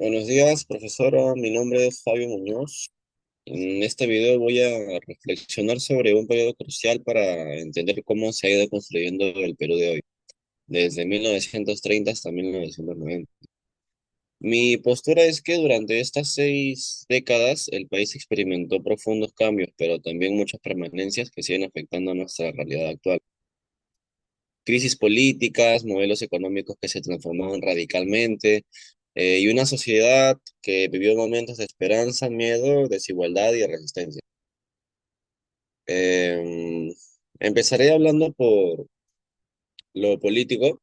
Buenos días, profesora. Mi nombre es Fabio Muñoz. En este video voy a reflexionar sobre un periodo crucial para entender cómo se ha ido construyendo el Perú de hoy, desde 1930 hasta 1990. Mi postura es que durante estas 6 décadas el país experimentó profundos cambios, pero también muchas permanencias que siguen afectando a nuestra realidad actual. Crisis políticas, modelos económicos que se transformaron radicalmente, y una sociedad que vivió momentos de esperanza, miedo, desigualdad y resistencia. Em, Empezaré hablando por lo político.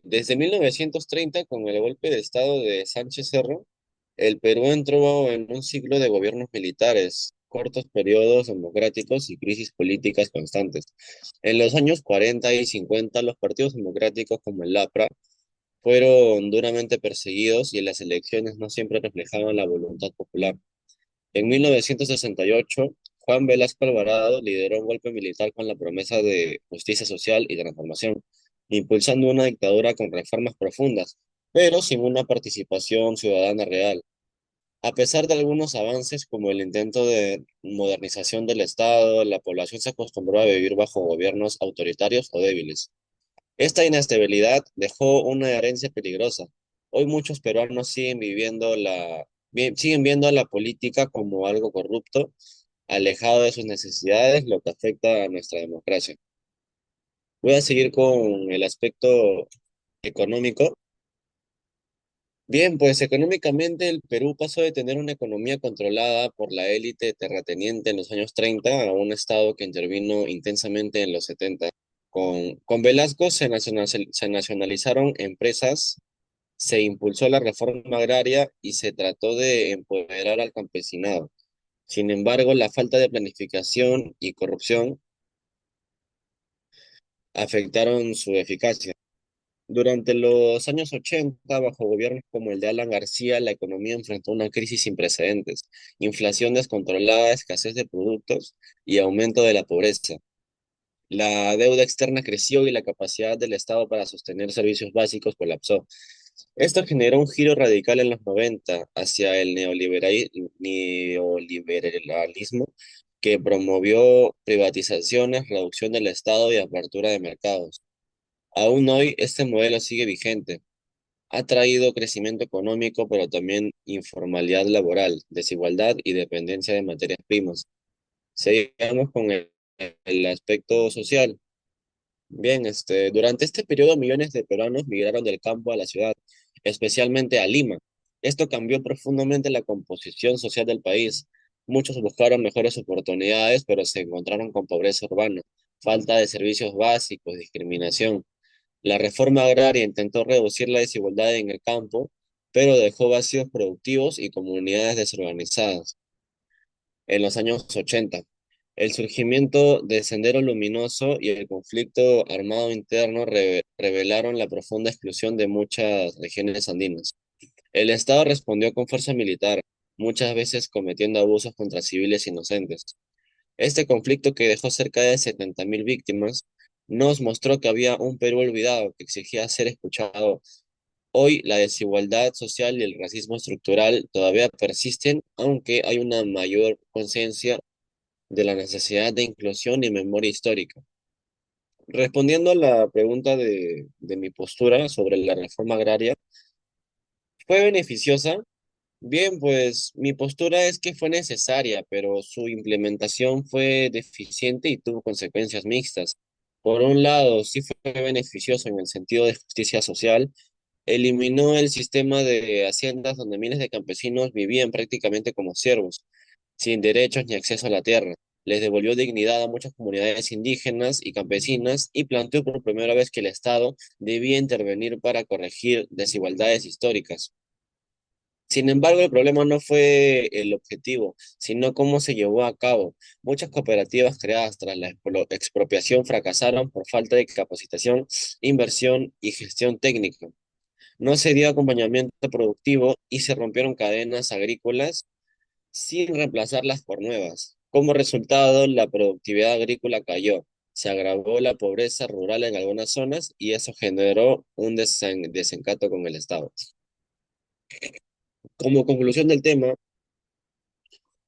Desde 1930, con el golpe de Estado de Sánchez Cerro, el Perú entró en un ciclo de gobiernos militares, cortos periodos democráticos y crisis políticas constantes. En los años 40 y 50, los partidos democráticos como el APRA fueron duramente perseguidos y las elecciones no siempre reflejaban la voluntad popular. En 1968, Juan Velasco Alvarado lideró un golpe militar con la promesa de justicia social y transformación, impulsando una dictadura con reformas profundas, pero sin una participación ciudadana real. A pesar de algunos avances como el intento de modernización del Estado, la población se acostumbró a vivir bajo gobiernos autoritarios o débiles. Esta inestabilidad dejó una herencia peligrosa. Hoy muchos peruanos siguen viendo a la política como algo corrupto, alejado de sus necesidades, lo que afecta a nuestra democracia. Voy a seguir con el aspecto económico. Bien, pues económicamente el Perú pasó de tener una economía controlada por la élite terrateniente en los años 30 a un Estado que intervino intensamente en los 70. Con Velasco se nacionalizaron empresas, se impulsó la reforma agraria y se trató de empoderar al campesinado. Sin embargo, la falta de planificación y corrupción afectaron su eficacia. Durante los años 80, bajo gobiernos como el de Alan García, la economía enfrentó una crisis sin precedentes, inflación descontrolada, escasez de productos y aumento de la pobreza. La deuda externa creció y la capacidad del Estado para sostener servicios básicos colapsó. Esto generó un giro radical en los 90 hacia el neoliberalismo que promovió privatizaciones, reducción del Estado y apertura de mercados. Aún hoy este modelo sigue vigente. Ha traído crecimiento económico, pero también informalidad laboral, desigualdad y dependencia de materias primas. Seguimos con el aspecto social. Bien, durante este periodo millones de peruanos migraron del campo a la ciudad, especialmente a Lima. Esto cambió profundamente la composición social del país. Muchos buscaron mejores oportunidades, pero se encontraron con pobreza urbana, falta de servicios básicos, discriminación. La reforma agraria intentó reducir la desigualdad en el campo, pero dejó vacíos productivos y comunidades desorganizadas. En los años 80, el surgimiento de Sendero Luminoso y el conflicto armado interno revelaron la profunda exclusión de muchas regiones andinas. El Estado respondió con fuerza militar, muchas veces cometiendo abusos contra civiles inocentes. Este conflicto, que dejó cerca de 70.000 víctimas, nos mostró que había un Perú olvidado que exigía ser escuchado. Hoy la desigualdad social y el racismo estructural todavía persisten, aunque hay una mayor conciencia de la necesidad de inclusión y memoria histórica. Respondiendo a la pregunta de mi postura sobre la reforma agraria, ¿fue beneficiosa? Bien, pues mi postura es que fue necesaria, pero su implementación fue deficiente y tuvo consecuencias mixtas. Por un lado, sí fue beneficioso en el sentido de justicia social. Eliminó el sistema de haciendas donde miles de campesinos vivían prácticamente como siervos, sin derechos ni acceso a la tierra. Les devolvió dignidad a muchas comunidades indígenas y campesinas y planteó por primera vez que el Estado debía intervenir para corregir desigualdades históricas. Sin embargo, el problema no fue el objetivo, sino cómo se llevó a cabo. Muchas cooperativas creadas tras la expropiación fracasaron por falta de capacitación, inversión y gestión técnica. No se dio acompañamiento productivo y se rompieron cadenas agrícolas sin reemplazarlas por nuevas. Como resultado, la productividad agrícola cayó. Se agravó la pobreza rural en algunas zonas y eso generó un desencanto con el Estado. Como conclusión del tema,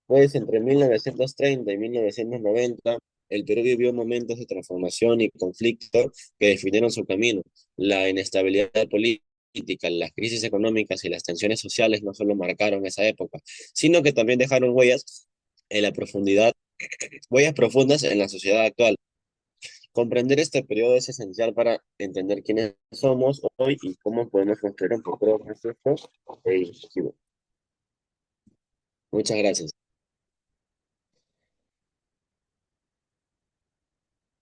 pues entre 1930 y 1990, el Perú vivió momentos de transformación y conflicto que definieron su camino. La inestabilidad política, las crisis económicas y las tensiones sociales no solo marcaron esa época, sino que también dejaron huellas en la profundidad, huellas profundas en la sociedad actual. Comprender este periodo es esencial para entender quiénes somos hoy y cómo podemos construir un futuro más justo e inclusivo. Muchas gracias.